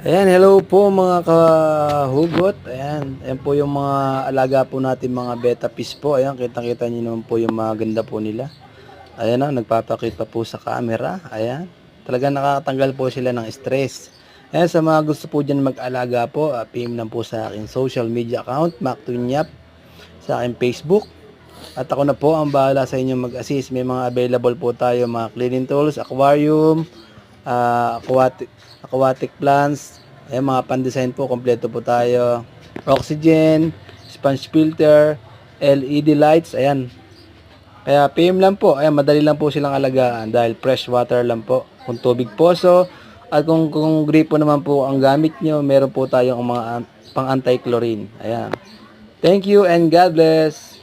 Ayan, hello po mga kahugot. Ayan po yung mga alaga po natin mga beta fish po. Ayan, kitang-kita niyo naman po yung mga ganda po nila. Ayan o, nagpapakita po sa camera. Ayan, talagang nakakatanggal po sila ng stress. Ayan, sa mga gusto po dyan mag-alaga po, PM lang po sa akin social media account, Mac Tunyap, sa akin Facebook. At ako na po ang bahala sa inyo mag-assist. May mga available po tayo, mga cleaning tools, aquarium, aquatic plants, mga pan-design po, kompleto po tayo. Oxygen, sponge filter, LED lights, ayan. Kaya PM lang po, ayan, madali lang po silang alagaan dahil fresh water lang po. Kung tubig poso, at kung gripo naman po ang gamit nyo, meron po tayong mga pang anti-chlorine. Ayan. Thank you and God bless.